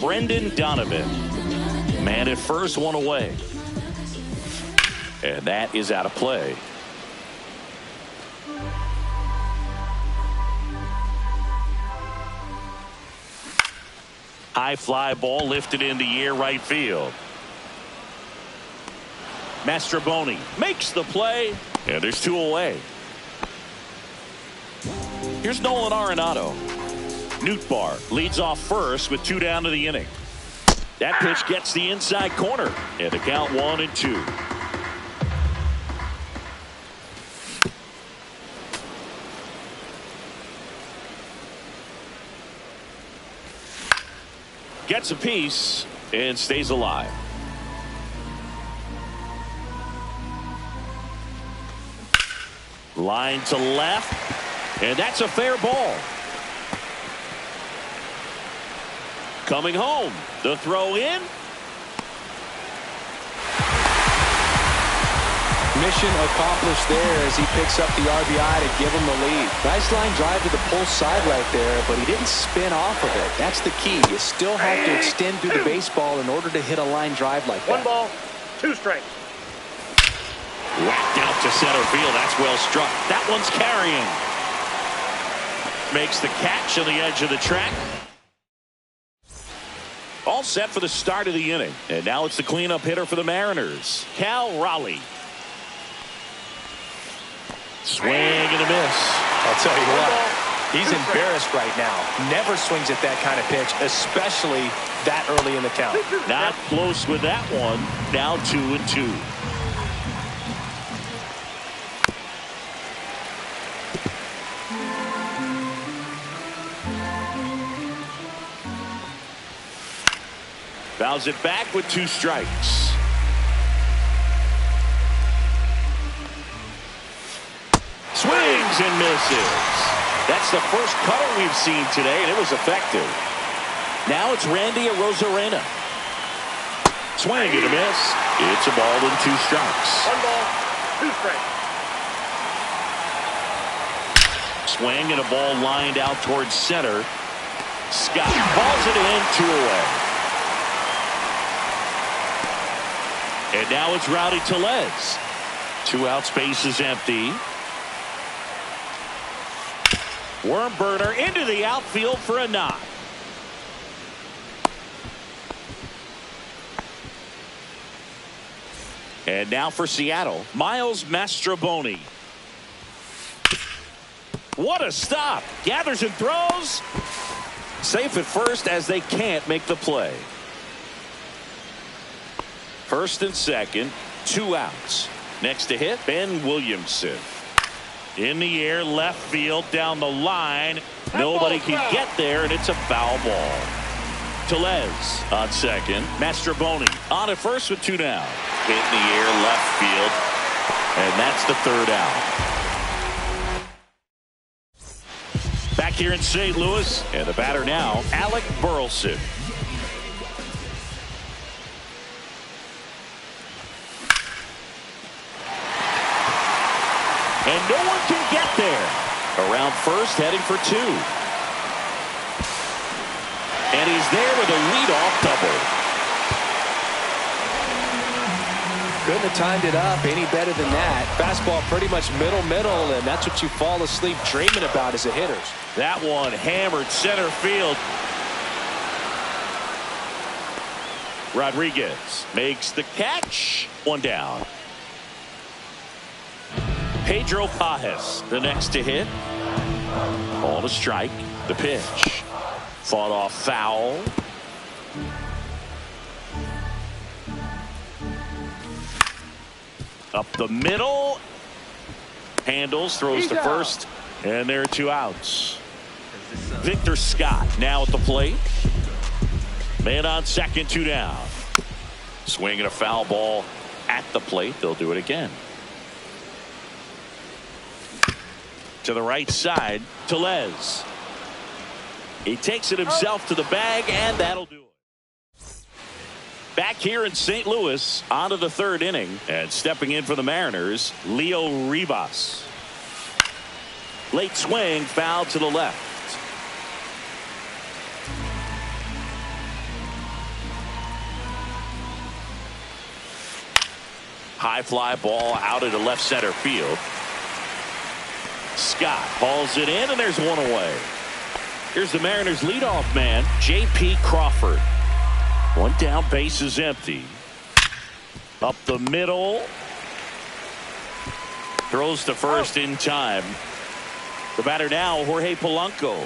Brendan Donovan. Man at first, one away. And that is out of play. High fly ball lifted in the air right field. Mastrobuoni makes the play, and there's two away. Here's Nolan Arenado. Nootbaar leads off first with two down to the inning. That pitch gets the inside corner, and the count 1-2. Gets a piece and stays alive. Line to left, and that's a fair ball. Coming home, the throw in. Mission accomplished there as he picks up the RBI to give him the lead. Nice line drive to the pull side right there, but he didn't spin off of it. That's the key. You still have to extend through the baseball in order to hit a line drive like that. 1 ball, 2 strikes. Whacked out to center field. That's well struck. That one's carrying. Makes the catch on the edge of the track. All set for the start of the inning. And now it's the cleanup hitter for the Mariners, Cal Raleigh. Swing and a miss. I'll tell you what, he's embarrassed right now. Never swings at that kind of pitch, especially that early in the count. Not close with that one. Now 2-2. Fouls it back with 2 strikes. Swings and misses. That's the first cutter we've seen today, and it was effective. Now it's Randy Arozarena. Swing and a miss. It's a ball and 2 strikes. 1 ball, 2 strikes. Swing and a ball lined out towards center. Scott balls it in, 2 away. And now it's Rowdy Tellez. 2 outs, base is empty. Worm burner into the outfield for a knock. And now for Seattle, Miles Mastrobuoni. What a stop. Gathers and throws. Safe at first as they can't make the play. First and second, 2 outs. Next to hit, Ben Williamson. In the air, left field, down the line. Nobody can get there, and it's a foul ball. Tellez on second. Mastrobuoni on at first with 2 down. Hit in the air, left field, and that's the 3rd out. Back here in St. Louis, and the batter now, Alec Burleson. And no one can get there. Around first, heading for 2. And he's there with a leadoff double. Couldn't have timed it up any better than that. Fastball pretty much middle, and that's what you fall asleep dreaming about as a hitter. That one hammered center field. Rodriguez makes the catch. 1 down. Pedro Pajes, the next to hit. Ball to strike. The pitch. Fought off foul. Up the middle. Handles, throws to first. And there are 2 outs. Victor Scott now at the plate. Man on second, 2 down. Swinging a foul ball at the plate. They'll do it again. To the right side, Tellez. He takes it himself to the bag, and that'll do it. Back here in St. Louis, on to the 3rd inning, and stepping in for the Mariners, Leo Rivas. Late swing, foul to the left. High fly ball out into left center field. Scott hauls it in, and there's one away. Here's the Mariners leadoff man, J.P. Crawford. One down, base is empty. Up the middle. Throws to first in time. The batter now, Jorge Polanco.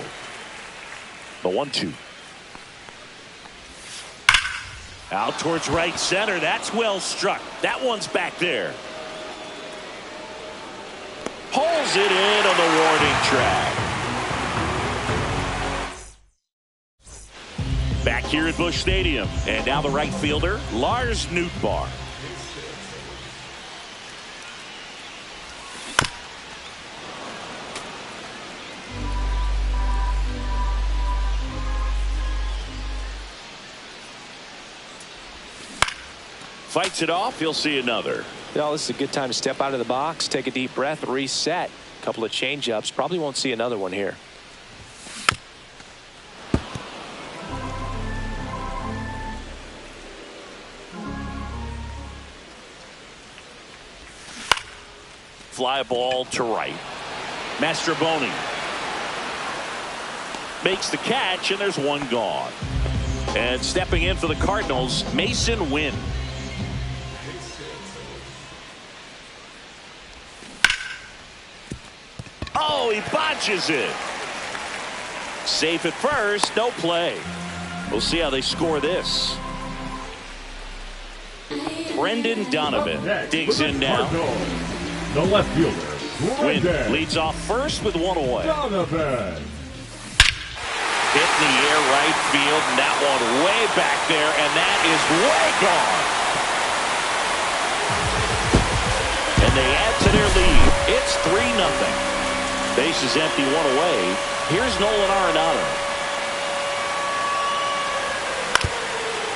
The 1-2. Out towards right center. That's well struck. That one's back there. Pulls it in on the warning track. Back here at Busch Stadium. And now the right fielder, Lars Nootbaar. Fights it off. You'll see another. Well, this is a good time to step out of the box, take a deep breath, reset. A couple of change-ups. Probably won't see another one here. Fly ball to right. Mastrobuoni makes the catch, and there's one gone. And stepping in for the Cardinals, Masyn Winn. Oh, he botches it. Safe at first, no play. We'll see how they score this. Brendan Donovan digs in now. The left fielder, Winn leads off first with one away. Donovan. Hit in the air right field, and that one way back there, and that is way gone. And they add to their lead. It's 3-0. Base is empty, one away. Here's Nolan Arenado.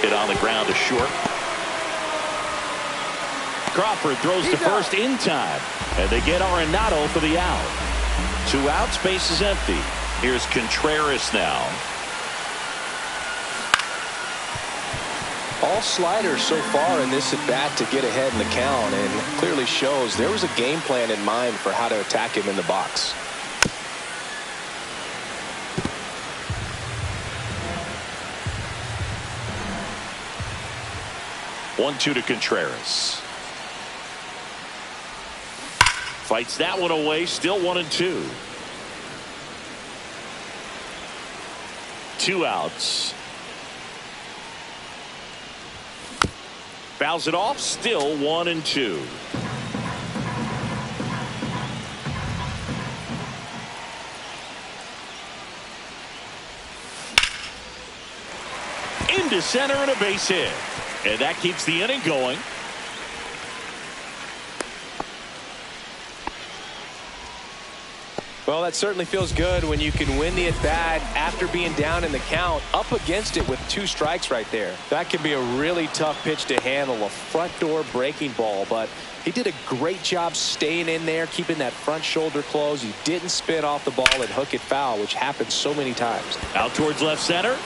Hit on the ground to short. Crawford throws to first in time, and they get Arenado for the out. 2 outs, base is empty. Here's Contreras now. All sliders so far in this at bat to get ahead in the count, and clearly shows there was a game plan in mind for how to attack him in the box. One-two to Contreras. Fights that one away, still 1-2. 2 outs. Fouls it off, still 1-2. Into center and a base hit. And that keeps the inning going. Well, that certainly feels good when you can win the at-bat after being down in the count, up against it with 2 strikes right there. That can be a really tough pitch to handle, a front door breaking ball, but he did a great job staying in there, keeping that front shoulder closed. He didn't spin off the ball and hook it foul, which happens so many times. Out towards left center.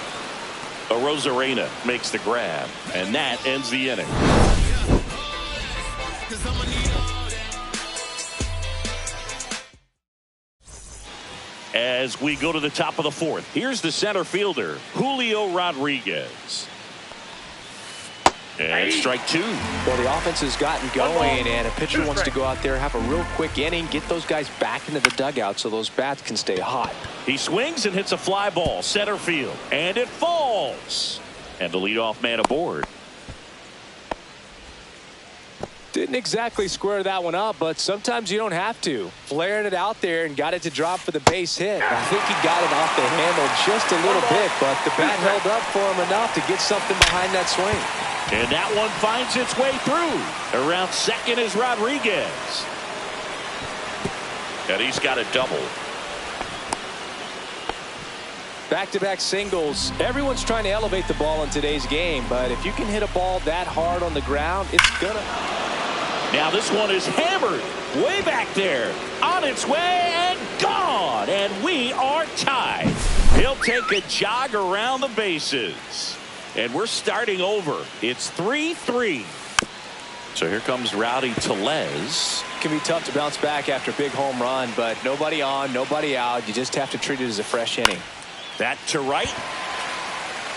Arozarena makes the grab, and that ends the inning. As we go to the top of the 4th, here's the center fielder, Julio Rodriguez. And strike 2. Well, the offense has gotten going, and a pitcher wants to go out there, have a real quick inning, get those guys back into the dugout so those bats can stay hot. He swings and hits a fly ball, center field, and it falls. And the leadoff man aboard. Didn't exactly square that one up, but sometimes you don't have to. Flaring it out there and got it to drop for the base hit. I think he got it off the handle just a little bit, but the bat held up for him enough to get something behind that swing. And that one finds its way through. Around second is Rodriguez. And he's got a double. Back-to-back singles. Everyone's trying to elevate the ball in today's game, but if you can hit a ball that hard on the ground, it's gonna. Now this one is hammered way back there. On its way and gone. And we are tied. He'll take a jog around the bases. And we're starting over. It's 3-3. So here comes Rowdy Tellez. It can be tough to bounce back after a big home run, but nobody on, nobody out. You just have to treat it as a fresh inning. That to right.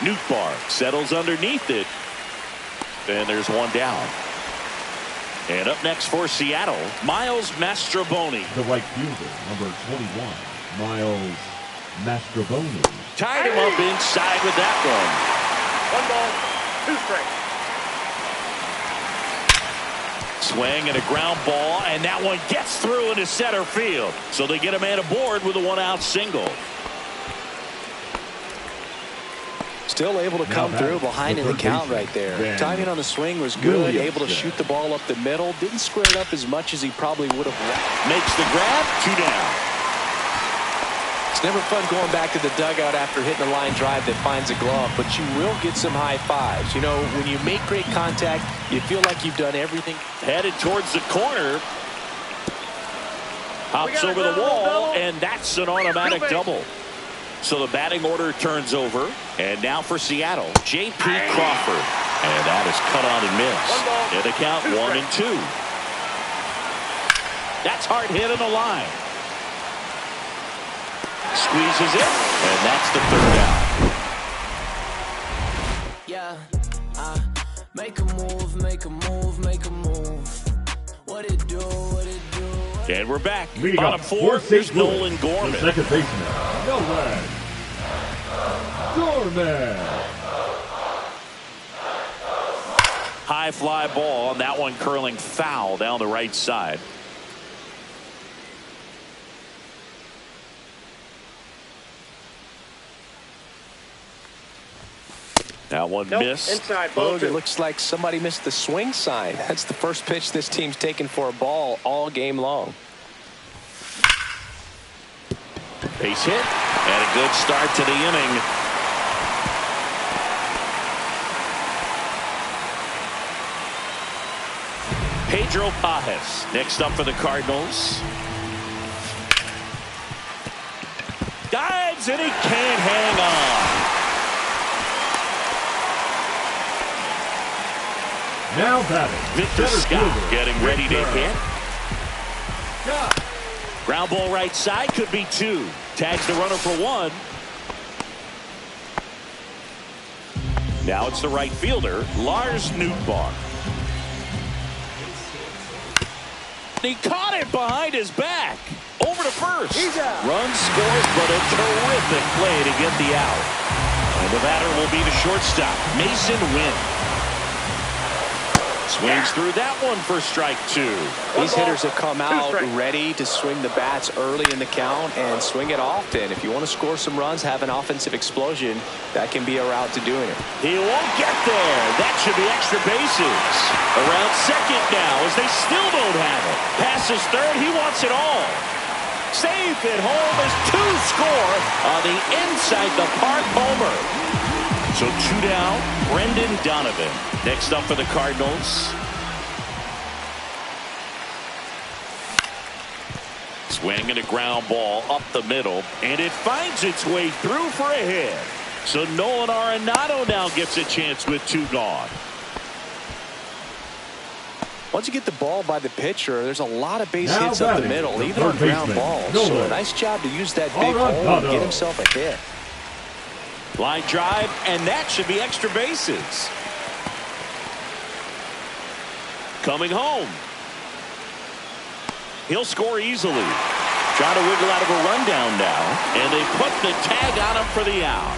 Nootbaar settles underneath it. And there's one down. And up next for Seattle, Miles Mastrobuoni. The right fielder, number 21, Miles Mastrobuoni. Tied him up inside with that One ball, 2 strikes. Swing and a ground ball, and that one gets through into center field. So they get a man aboard with a 1-out single. Still able to come through behind in the count right there. Timing on the swing was good. Able to shoot the ball up the middle. Didn't square it up as much as he probably would have. Makes the grab. 2 down. It's never fun going back to the dugout after hitting a line drive that finds a glove, but you will get some high fives. You know, when you make great contact, you feel like you've done everything. Headed towards the corner. Hops over the wall, and that's an automatic double. So the batting order turns over. And now for Seattle, J.P. Crawford. And that is cut on and missed. And the count 1-2. That's hard hit on the line. Squeezes it, and that's the 3rd out. Yeah, make a move, make a move, make a move. What it do, what it do. And we're back. Leading Bottom up 4, here's St. Louis, Nolan Gorman. the second baseman, Nolan Gorman. High fly ball, and that one curling foul down the right side. That one missed. Inside, ball It 2. looks like somebody missed the swing sign. That's the first pitch this team's taken for a ball all game long. Base hit, and a good start to the inning. Pedro Pages next up for the Cardinals. Dives, and he can't hang on. Now batting, Victor center Scott fielder, getting ready to Victor hit. Scott. Ground ball right side, could be 2. Tags the runner for 1. Now it's the right fielder, Lars Nootbaar. He caught it behind his back. Over to first. Run scores, but a terrific play to get the out. And the batter will be the shortstop, Mason Wynn. Swings through that one for strike 2. These hitters have come out ready to swing the bats early in the count and swing it often. If you want to score some runs, have an offensive explosion, that can be a route to doing it. He won't get there. That should be extra bases. Around second now as they still don't have it. Passes third. He wants it all. Safe at home as 2 score on the inside the park homer. So 2 down. Brendan Donovan next up for the Cardinals. Swing and a ground ball up the middle, and it finds its way through for a hit. So Nolan Arenado now gets a chance with 2 gone. Once you get the ball by the pitcher, there's a lot of base Now hits up the batting, middle, the even on third ground baseman, balls. Nolan So a nice job to use that big hole and get himself a hit. Line drive, and that should be extra bases. Coming home. He'll score easily. Trying to wiggle out of a rundown now, and they put the tag on him for the out.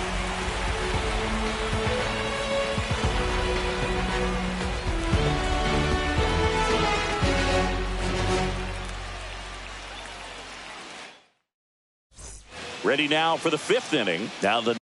Ready now for the 5th inning. Now the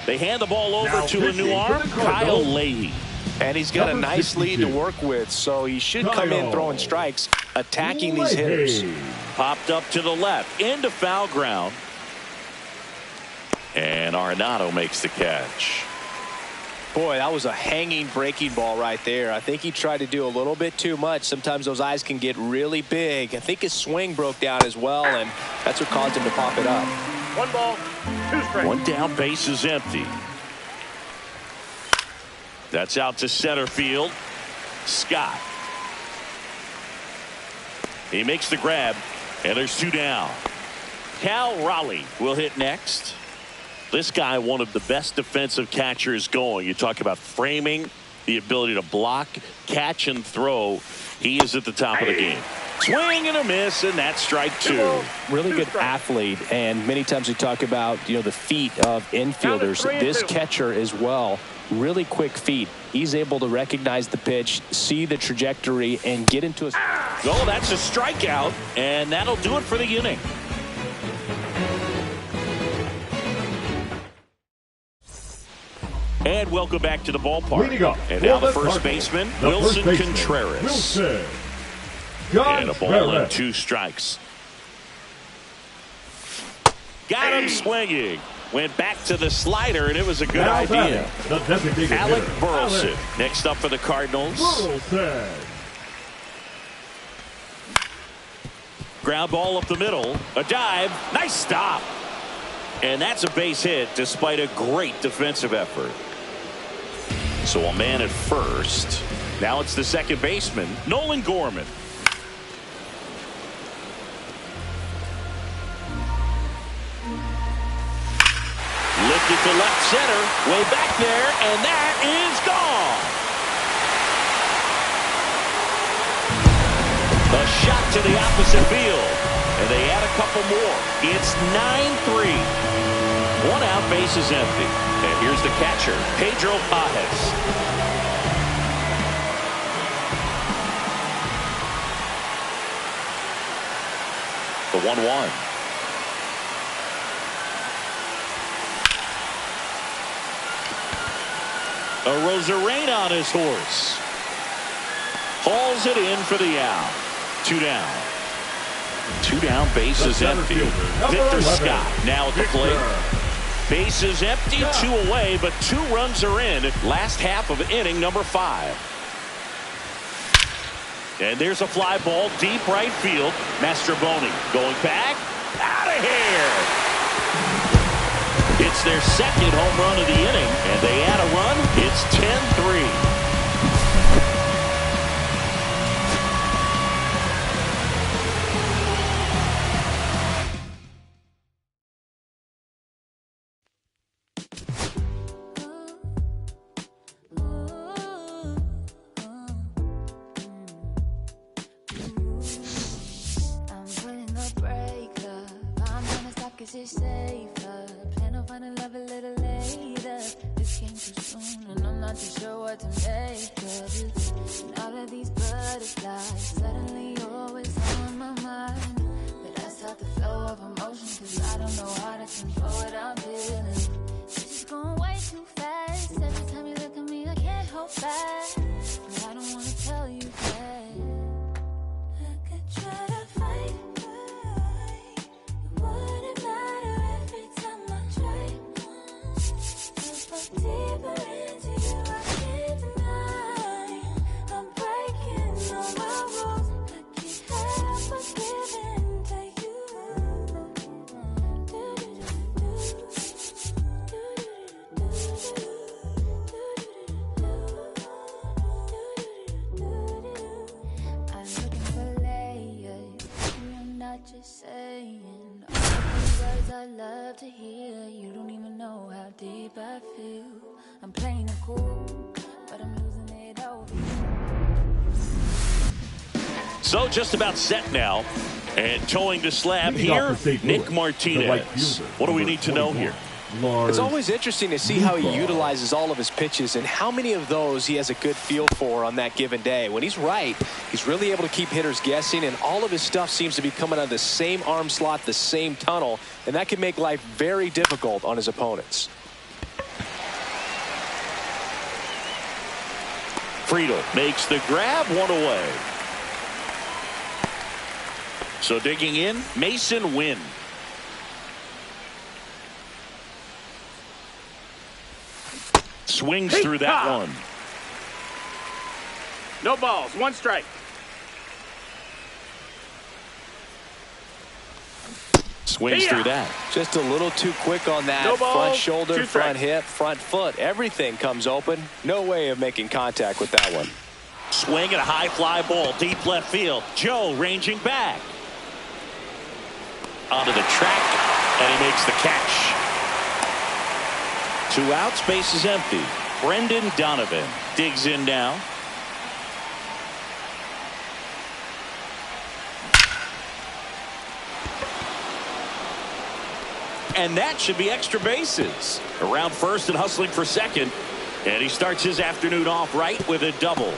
they hand the ball over Now to a new arm, Kyle Leahy. And he's got a Number nice lead to 62. work with, so he should come in Kyle throwing strikes, attacking these hitters. Leahy. Popped up to the left, into foul ground. And Arenado makes the catch. Boy, that was a hanging breaking ball right there. I think he tried to do a little bit too much. Sometimes those eyes can get really big. I think his swing broke down as well, and that's what caused him to pop it up. 1 ball, 2 strikes. 1 down, base is empty. That's out to center field. Scott. He makes the grab, and there's 2 down. Cal Raleigh will hit next. This guy, one of the best defensive catchers going. You talk about framing, the ability to block, catch, and throw. He is at the top of the game. Swing and a miss, and that's strike 2. Really good athlete, and many times we talk about, the feet of infielders. This catcher as well, really quick feet. He's able to recognize the pitch, see the trajectory, and get into a... Oh, that's a strikeout, and that'll do it for the inning. And welcome back to the ballpark. And now the first baseman, Wilson Contreras. And a ball and 2 strikes. Got him swinging. Went back to the slider, and it was a good idea. Alec Burleson next up for the Cardinals. Ground ball up the middle. A dive. Nice stop. And that's a base hit despite a great defensive effort. So a man at first. Now it's the second baseman, Nolan Gorman. Lifted to left center, way back there, and that is gone. A shot to the opposite field, and they add a couple more. It's 9-3. 1 out, base is empty. And here's the catcher, Pedro Pajes. The 1-1. Arozarena on his horse. Hauls it in for the out. 2 down. 2 down, base is empty. Victor Scott now at the plate. Base is empty, 2 away, but 2 runs are in. Last half of inning number 5. And there's a fly ball deep right field. Mastrobuoni going back. Out of here. It's their second home run of the inning, and they add a run. It's 10-3. So just about set now, and towing the slab here, Nick Martinez. What do we need to know here? It's always interesting to see how he utilizes all of his pitches and how many of those he has a good feel for on that given day. When he's right, he's really able to keep hitters guessing, and all of his stuff seems to be coming out of the same arm slot, the same tunnel, and that can make life very difficult on his opponents. Friedl makes the grab, 1 away. So digging in, Mason Wynn. Swings through that one. No balls, 1 strike. Swings through that. Just a little too quick on that. No ball, front shoulder, 2 front strikes. hip, front foot. Everything comes open. No way of making contact with that one. Swing and a high fly ball deep left field. Joe ranging back. Onto the track, and he makes the catch. 2 outs, base is empty. Brendan Donovan digs in now. And that should be extra bases. Around first and hustling for second. And he starts his afternoon off right with a double.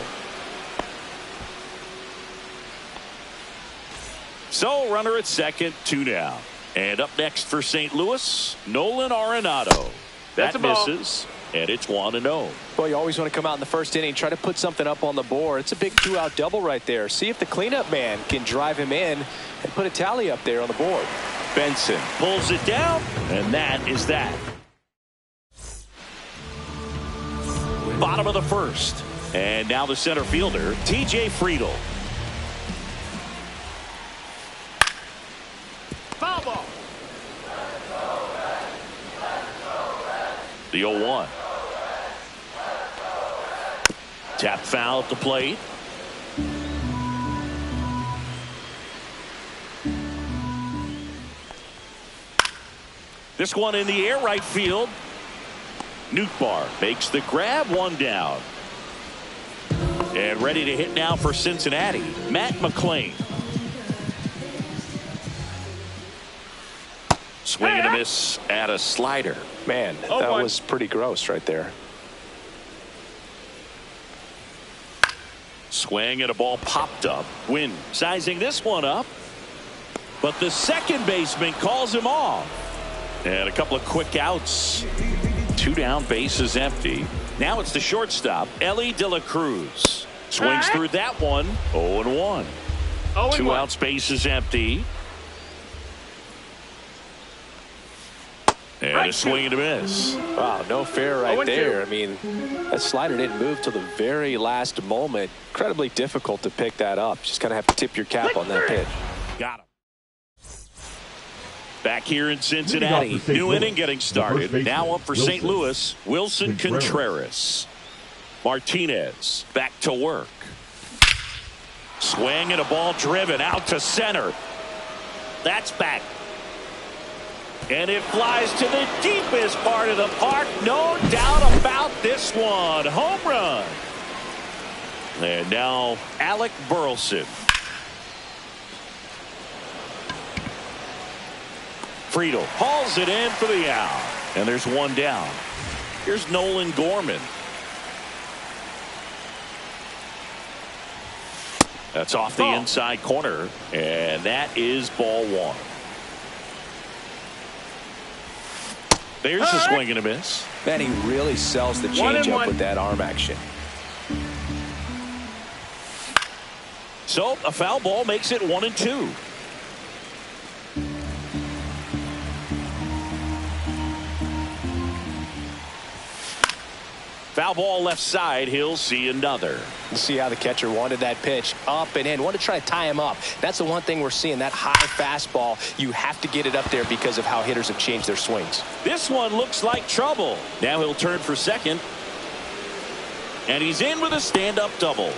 So runner at second, 2 down. And up next for St. Louis, Nolan Arenado. That's That a ball. misses, and it's 1-0. Well, you always want to come out in the first inning, try to put something up on the board. It's a big 2-out double right there. See if the cleanup man can drive him in and put a tally up there on the board. Benson pulls it down, and that is that. Bottom of the first. And now the center fielder, T.J. Friedl. Foul ball. The 0-1. Tap foul at the plate. This one in the air, right field. Nootbaar makes the grab, 1 down. And ready to hit now for Cincinnati, Matt McLain. Swing and a miss at a slider. Man, that was pretty gross right there. Swing and a ball popped up. Wynn sizing this one up. But the second baseman calls him off. And a couple of quick outs. 2 down, base is empty. Now it's the shortstop, Ellie De La Cruz. Swings through that one. 0-1. 2 outs, base is empty. And a swing and a miss. Wow, no fair right 0-2. there. I mean, that slider didn't move till the very last moment. Incredibly difficult to pick that up. Just kind of have to tip your cap on that pitch. Got him. Back here in Cincinnati, new inning getting started. Now up for St. Louis, Wilson Contreras. Martinez back to work. Swing and a ball driven out to center. That's back. And it flies to the deepest part of the park. No doubt about this one. Home run. And now Alec Burleson. Friedl hauls it in for the out. And there's 1 down. Here's Nolan Gorman. That's off the inside corner. And that is ball 1. There's a swing and a miss. Man, he really sells the changeup with that arm action. So a foul ball makes it 1-2. Foul ball left side. He'll see another. You see how the catcher wanted that pitch up and in. Wanted to try to tie him up. That's the one thing we're seeing. That high fastball. You have to get it up there because of how hitters have changed their swings. This one looks like trouble. Now he'll turn for second. And he's in with a stand-up double.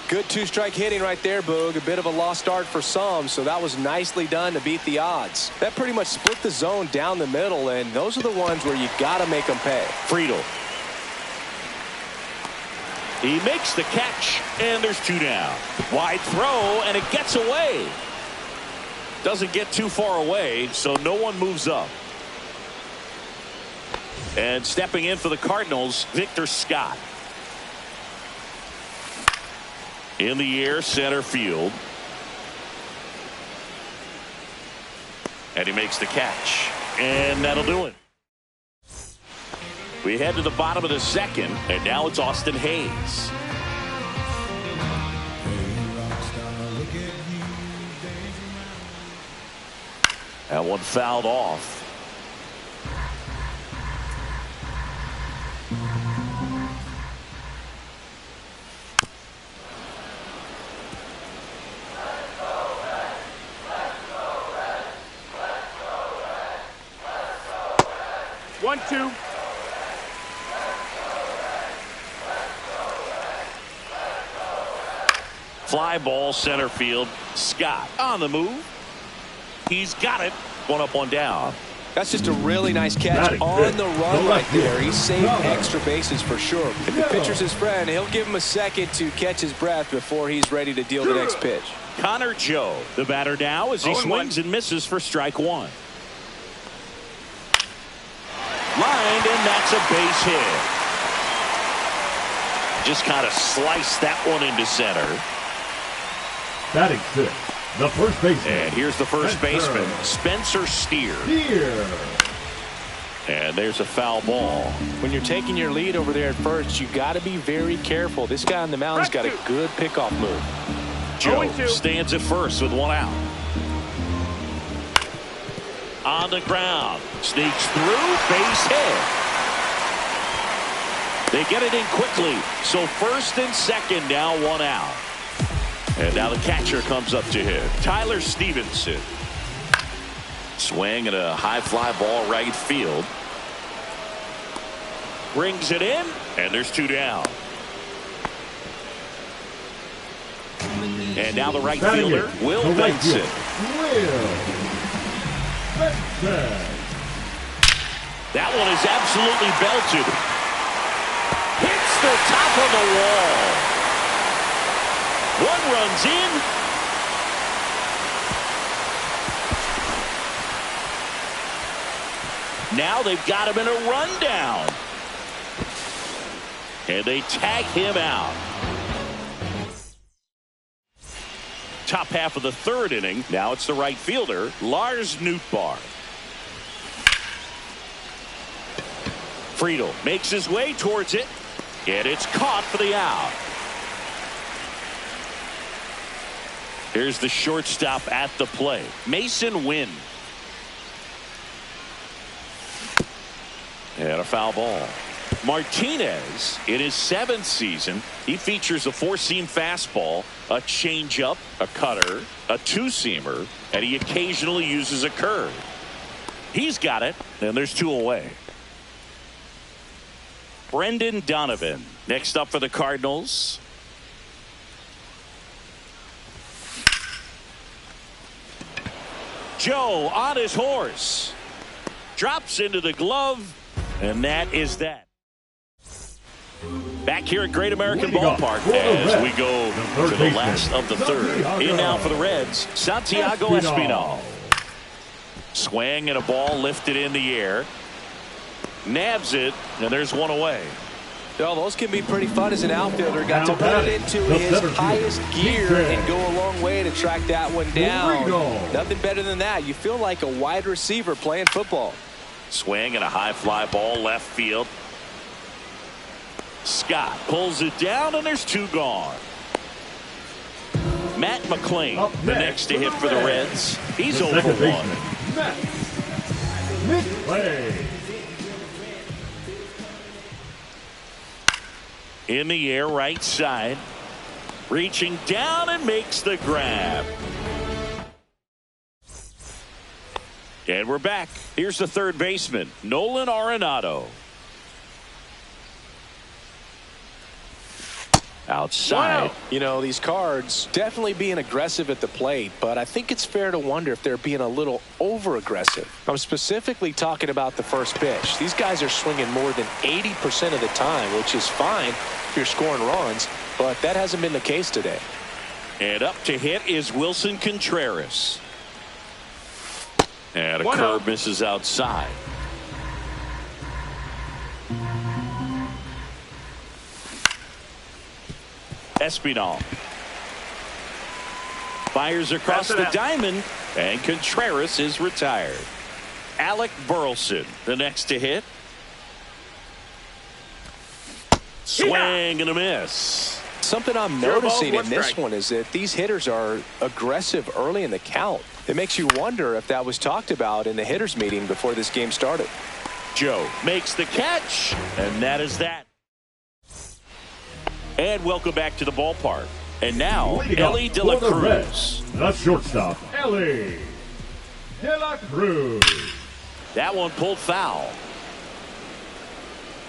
Good 2-strike hitting right there, Boog. A bit of a lost start for some, so that was nicely done to beat the odds. That pretty much split the zone down the middle, and those are the ones where you got to make them pay. Friedl. He makes the catch, and there's 2 down. Wide throw, and it gets away. Doesn't get too far away, so no one moves up. And stepping in for the Cardinals, Victor Scott. In the air, center field. And he makes the catch. And that'll do it. We head to the bottom of the second, and now it's Austin Hayes. That one fouled off. One, two. Fly ball center field. Scott on the move. He's got it. One up, one down. That's just a really nice catch on the run right there. He saved extra bases for sure. If the pitcher's his friend, he'll give him a second to catch his breath before he's ready to deal the next pitch. Connor Joe, the batter now, as he swings and misses for strike one. Lined, and that's a base hit. Just kind of sliced that one into center. Batting sixth, the first baseman. And here's the first baseman, Spencer Steer. And there's a foul ball. When you're taking your lead over there at first, you got to be very careful. This guy on the mound's got a good pickoff move. Joe stands at first with one out. On the ground, sneaks through, base hit. They get it in quickly, so first and second now, one out. And now the catcher comes up to hit, Tyler Stevenson. Swing and a high fly ball right field. Brings it in, and there's two down. And now the right fielder, Will Benson. That one is absolutely belted. Hits the top of the wall. One runs in. Now they've got him in a rundown. And they tag him out. Top half of the third inning. Now it's the right fielder, Lars Nootbaar. Friedel makes his way towards it, and it's caught for the out. Here's the shortstop at the plate, Mason Wynn. And a foul ball. Martinez, in his 7th season, he features a four-seam fastball, a changeup, a cutter, a two-seamer, and he occasionally uses a curve. He's got it, and there's two away. Brendan Donovan next up for the Cardinals. Joe on his horse. Drops into the glove, and that is that. Back here at Great American Ballpark as we go to the last of the third. In now for the Reds, Santiago Espinal. Swing and a ball lifted in the air. Nabs it, and there's one away. Well, those can be pretty fun as an outfielder. Got to put it into his highest gear and go a long way to track that one down. Nothing better than that. You feel like a wide receiver playing football. Swing and a high fly ball left field. Scott pulls it down, and there's two gone. Matt McClain, the next to hit for the Reds. He's 0 for 1. In the air, right side. Reaching down and makes the grab. And we're back. Here's the third baseman, Nolan Arenado. Outside. You know, these Cards definitely being aggressive at the plate, but I think it's fair to wonder if they're being a little over-aggressive. I'm specifically talking about the first pitch. These guys are swinging more than 80% of the time, which is fine if you're scoring runs, but that hasn't been the case today. And up to hit is Wilson Contreras. And a curve misses outside. Espinal fires across the diamond, and Contreras is retired. Alec Burleson, the next to hit. Swing and a miss. Something I'm noticing in this one is that these hitters are aggressive early in the count. It makes you wonder if that was talked about in the hitters meeting before this game started. Joe makes the catch, and that is that. And welcome back to the ballpark. And now, Elly De La Cruz. The shortstop, Elly De La Cruz. That one pulled foul.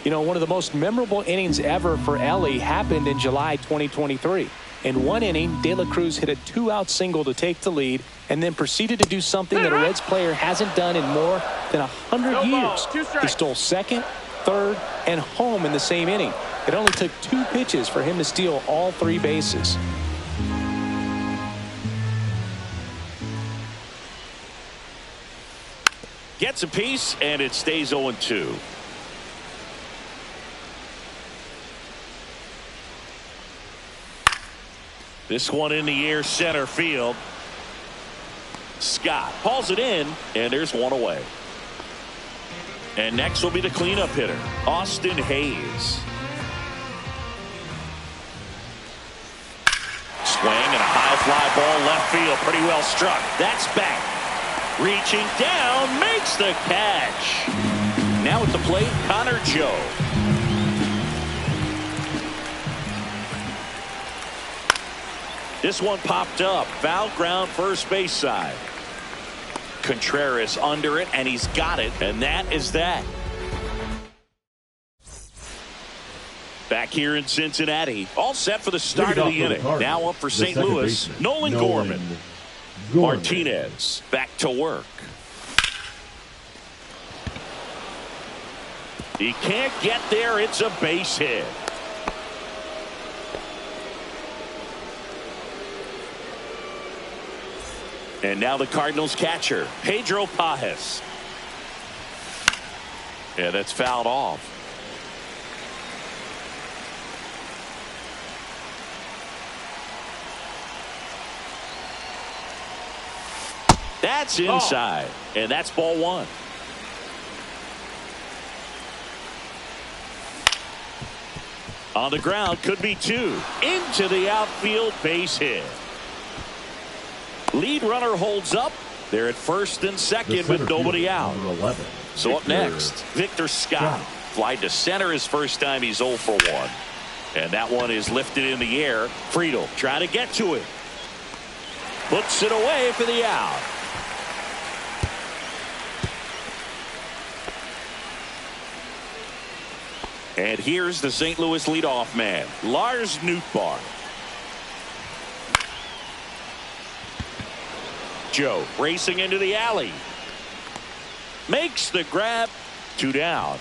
You know, one of the most memorable innings ever for Elly happened in July 2023. In one inning, De La Cruz hit a 2-out single to take the lead and then proceeded to do something that a Reds player hasn't done in more than 100 years. He stole second, third, and home in the same inning. It only took 2 pitches for him to steal all 3 bases. Gets a piece, and it stays 0-2. This one in the air, center field. Scott hauls it in, and there's one away. And next will be the cleanup hitter, Austin Hayes. Swing and a high fly ball left field, pretty well struck. That's back. Reaching down, makes the catch. Now at the plate, Connor Joe. This one popped up, foul ground first base side. Contreras under it, and he's got it, and that is that. Back here in Cincinnati, all set for the start of the inning. Now up for St. Louis, Nolan Gorman. Martinez back to work. He can't get there. It's a base hit. And now the Cardinals catcher, Pedro Pajes. Yeah, that's fouled off. That's inside, and that's ball 1. On the ground, could be 2. Into the outfield, base hit. Lead runner holds up. They're at first and second with nobody out. So up next, Victor Scott. Fly to center his first time. He's 0 for 1. And that one is lifted in the air. Friedl trying to get to it. Puts it away for the out. And here's the St. Louis leadoff man, Lars Nootbaar. Joe racing into the alley. Makes the grab. 2 down.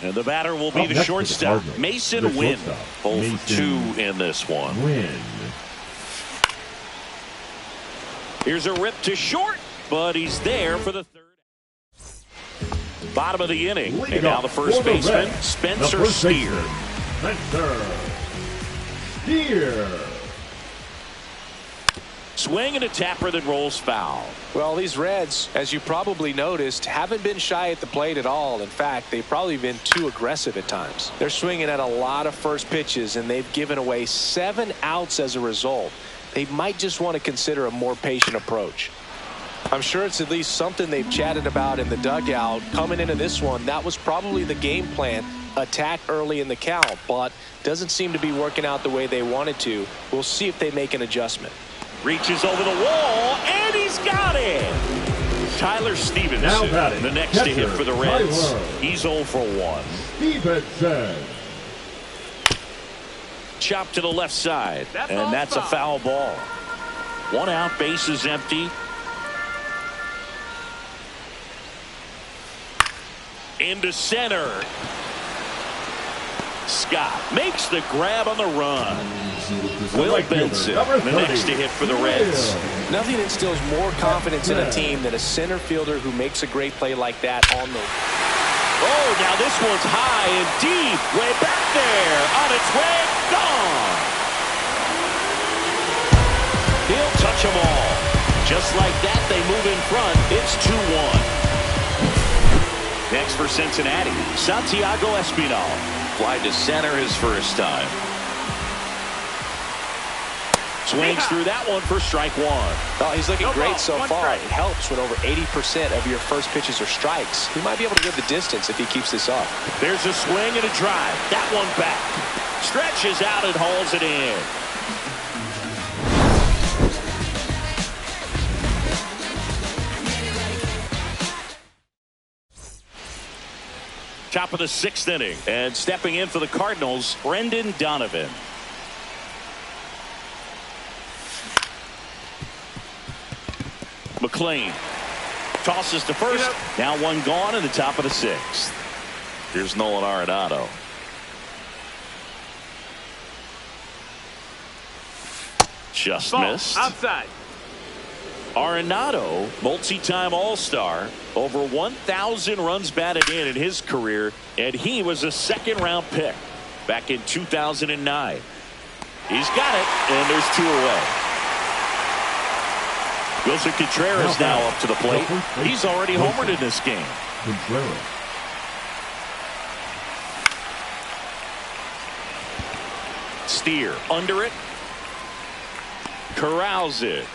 And the batter will be the shortstop, Masyn Winn. 0 for 2 in this one. Here's a rip to short, but he's there for the 3rd. Bottom of the inning. And now the first baseman, Spencer Steer. Swing and a tapper that rolls foul. Well, these Reds, as you probably noticed, haven't been shy at the plate at all. In fact, they've probably been too aggressive at times. They're swinging at a lot of first pitches, and they've given away 7 outs as a result. They might just want to consider a more patient approach. I'm sure it's at least something they've chatted about in the dugout. Coming into this one, that was probably the game plan. Attack early in the count, but doesn't seem to be working out the way they wanted to. We'll see if they make an adjustment. Reaches over the wall, and he's got it. Tyler Stevenson, the next to hit for the Reds. He's 0 for 1. Stevenson. Chop to the left side, and that's a foul ball. 1 out, base is empty. Into center. Scott makes the grab on the run. Will Benson, the next to hit for the Reds. Nothing instills more confidence in a team than a center fielder who makes a great play like that on the... Oh, now this one's high and deep. Way back there. On its way. Gone. He'll touch them all. Just like that, they move in front. It's 2-1. Next for Cincinnati, Santiago Espinal. Fly to center his first time. Swings through that one for strike one. Oh, he's looking great so far. Strike. It helps when over 80% of your first pitches are strikes. He might be able to get the distance if he keeps this up. There's a swing and a drive. That one back. Stretches out and hauls it in. Top of the 6th inning. And stepping in for the Cardinals, Brendan Donovan. McLean tosses to first. Now one gone in the top of the 6th. Here's Nolan Arenado. Just missed. Outside. Arenado, multi-time All-Star, over 1,000 runs batted in his career, and he was a second-round pick back in 2009. He's got it, and there's 2 away. Wilson Contreras now up to the plate. He's already homered in this game. Contreras. Steer under it. Corrals it.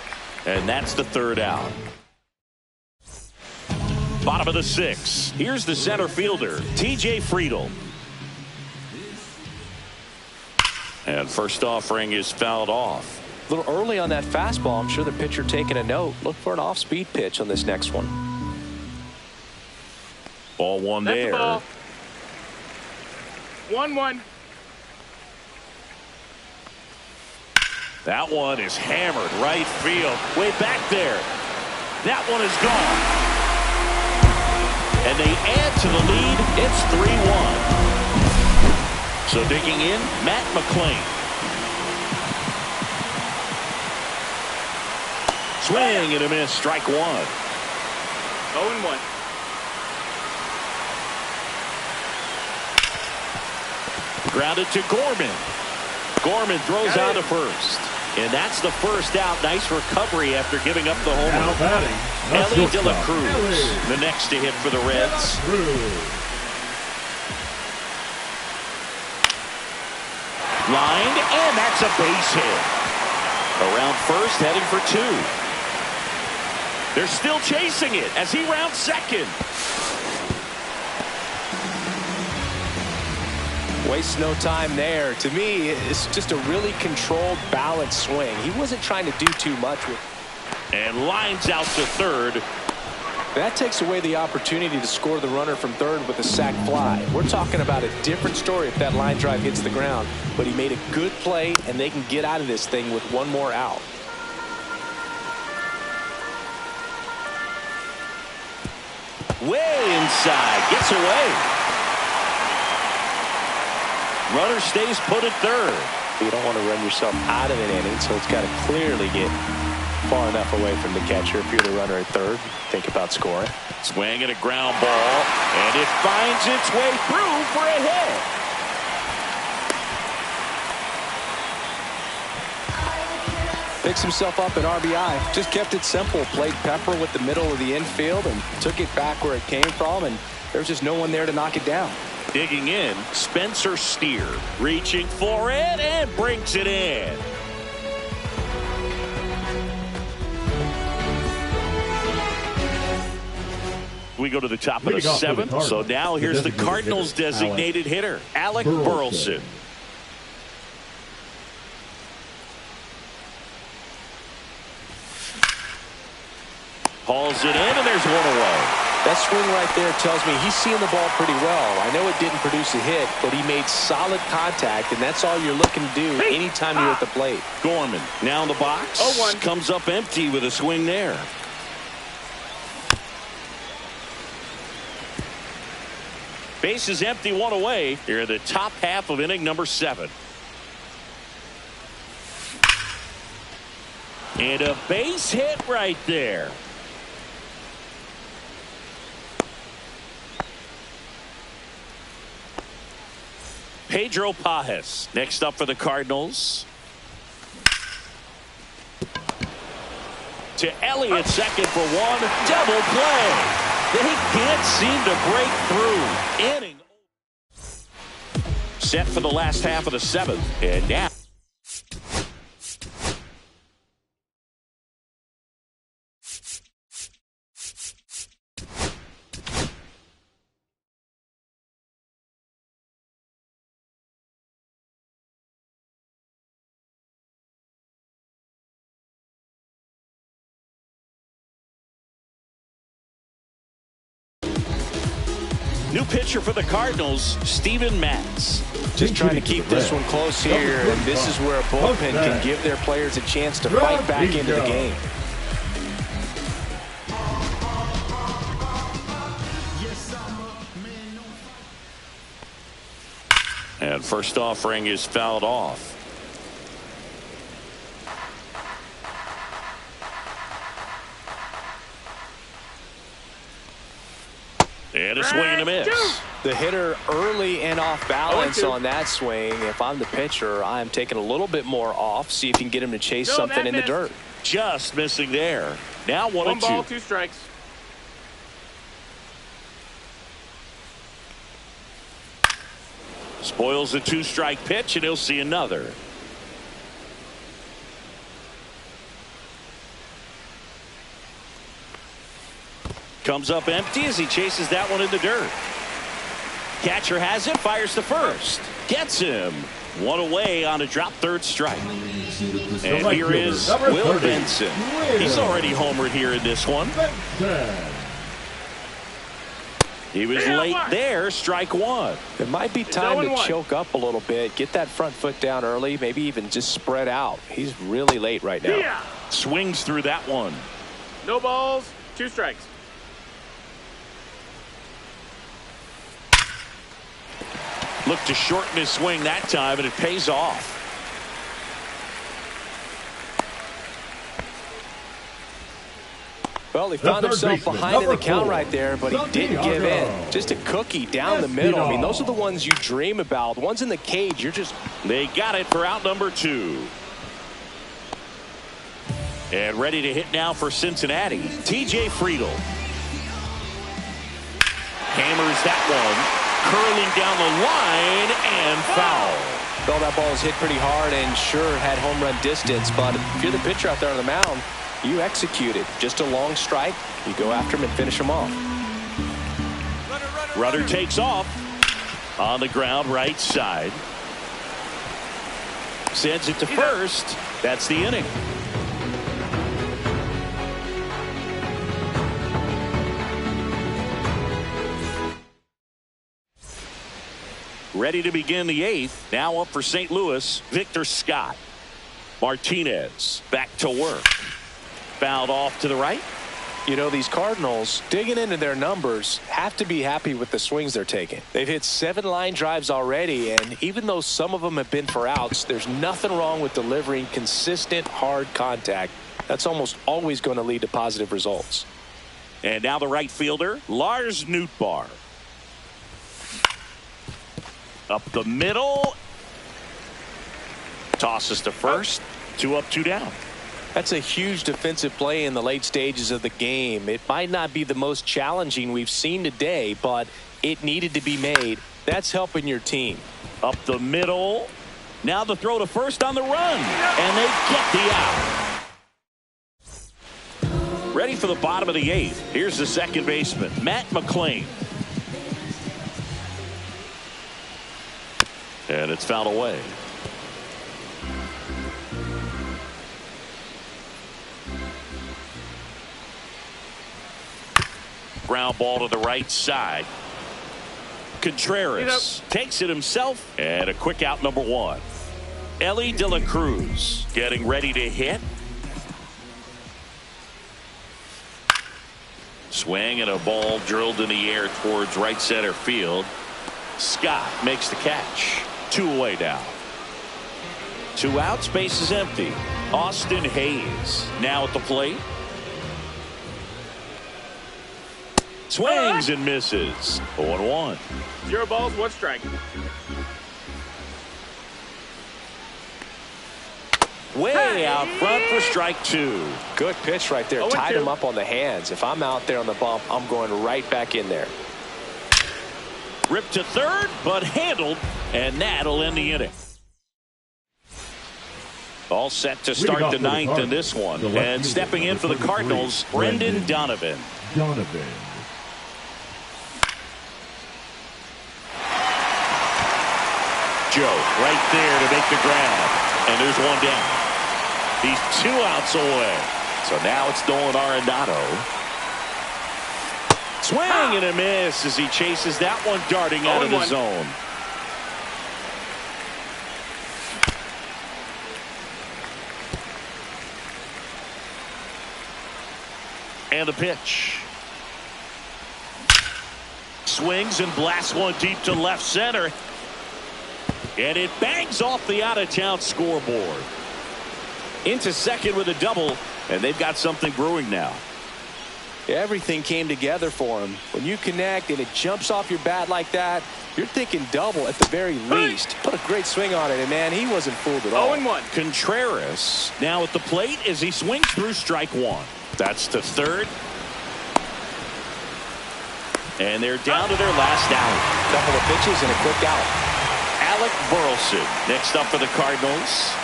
And that's the 3rd out. Bottom of the 6th. Here's the center fielder, T.J. Friedl. And first offering is fouled off. A little early on that fastball. I'm sure the pitcher taking a note. Look for an off-speed pitch on this next one. Ball one That's there. the ball. 1-1. That one is hammered right field. Way back there. That one is gone. And they add to the lead. It's 3-1. So digging in, Matt McLean. Swing and a miss. Strike one. 0-1. Grounded to Gorman. Gorman throws out to first. And that's the first out. Nice recovery after giving up the home Now run. batting. Ellie De La Cruz, the next to hit for the Reds. Lined, and that's a base hit. Around first, heading for 2. They're still chasing it as he rounds second. Wastes no time there. To me, it's just a really controlled, balanced swing. He wasn't trying to do too much with it. And lines out to third. That takes away the opportunity to score the runner from third with a sac fly. We're talking about a different story if that line drive hits the ground. But he made a good play, and they can get out of this thing with one more out. Way inside. Gets away. Runner stays put at third. You don't want to run yourself out of an inning, so it's got to clearly get far enough away from the catcher. If you're the runner at third, think about scoring. Swing and a ground ball, and it finds its way through for a hit. Picks himself up at RBI. Just kept it simple. Played pepper with the middle of the infield and took it back where it came from, and there's just no one there to knock it down. Digging in, Spencer Steer, reaching for it and brings it in. We go to the top of the 7th. So now here's the Cardinals' designated hitter, Alec Burleson. Hauls it in, and there's one away. That swing right there tells me he's seeing the ball pretty well. I know it didn't produce a hit, but he made solid contact, and that's all you're looking to do anytime you're at the plate. Gorman now in the box. 0-1. Comes up empty with a swing there. Base is empty, one away. Here in the top half of inning number 7. And a base hit right there. Pedro Pages next up for the Cardinals. To Elliott, second for one. Double play. They can't seem to break through. Inning set for the last half of the 7th. And now New pitcher for the Cardinals, Steven Matz. Just trying to keep this one close here, and this is where a bullpen can give their players a chance to fight back into the game. And first offering is fouled off. And a swing and a miss. The hitter early and off balance on that swing. If I'm the pitcher, I'm taking a little bit more off. See if you can get him to chase something in the dirt. Just missing there. Now 1-2. 1 ball, 2 strikes. Spoils the 2-strike pitch, and he'll see another. Comes up empty as he chases that one in the dirt. Catcher has it, fires to first. Gets him. One away on a drop third strike. And here is Will Benson. He's already homered here in this one. He was late there, strike one. It might be time to choke up a little bit, get that front foot down early, maybe even just spread out. He's really late right now. Swings through that one. No balls, 2 strikes. Looked to shorten his swing that time, and it pays off. Well, he found himself behind in the count right there, but he didn't give in. Just a cookie down the middle. I mean, those are the ones you dream about. The ones in the cage, you're just... They got it for out number 2. And ready to hit now for Cincinnati, TJ Friedl. Hammers that one. Curling down the line and foul. Well, that ball was hit pretty hard and sure had home run distance, but if you're the pitcher out there on the mound, you execute it. Just a long strike. You go after him and finish him off. Rudder takes off on the ground right side. Sends it to first. That's the inning. Ready to begin the 8th. Now up for St. Louis, Victor Scott. Martinez back to work. Fouled off to the right. You know, these Cardinals, digging into their numbers, have to be happy with the swings they're taking. They've hit 7 line drives already, and even though some of them have been for outs, there's nothing wrong with delivering consistent, hard contact. That's almost always going to lead to positive results. And now the right fielder, Lars Nootbaar. Up the middle. Tosses to first. 2 up, 2 down. That's a huge defensive play in the late stages of the game. It might not be the most challenging we've seen today, but it needed to be made. That's helping your team. Up the middle. Now the throw to first on the run. And they get the out. Ready for the bottom of the 8th. Here's the second baseman, Matt McLain. And it's fouled away. Ground ball to the right side. Contreras takes it himself. And a quick out number 1. Elly De La Cruz getting ready to hit. Swing and a ball drilled in the air towards right center field. Scott makes the catch. 2 away now. 2 outs, base is empty. Austin Hayes now at the plate. Swings and misses. 0-1. 0 balls, 1 strike. Way out front for strike 2. Good pitch right there. Tied him up on the hands. If I'm out there on the bump, I'm going right back in there. Ripped to third, but handled, and that'll end the inning. All set to start the 9th in this one. And stepping in for the Cardinals, Brendan Donovan. Joe right there to make the grab. And there's 1 down. He's 2 outs away. So now it's Nolan Arenado. Swing and a miss as he chases that one darting out of the zone. And the pitch. Swings and blasts one deep to left center. And it bangs off the out-of-town scoreboard. Into second with a double, and they've got something brewing now. Everything came together for him. When you connect and it jumps off your bat like that, you're thinking double at the very least. Put a great swing on it, and man, he wasn't fooled at all. 0-1. Contreras now at the plate as he swings through strike one. That's to third. And they're down to their last out. Couple of pitches and a quick out. Alec Burleson next up for the Cardinals.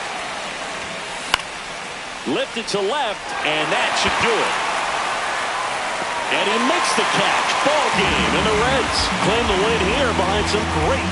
Lifted to left, and that should do it. And he makes the catch. Ball game, and the Reds claim the win here behind some great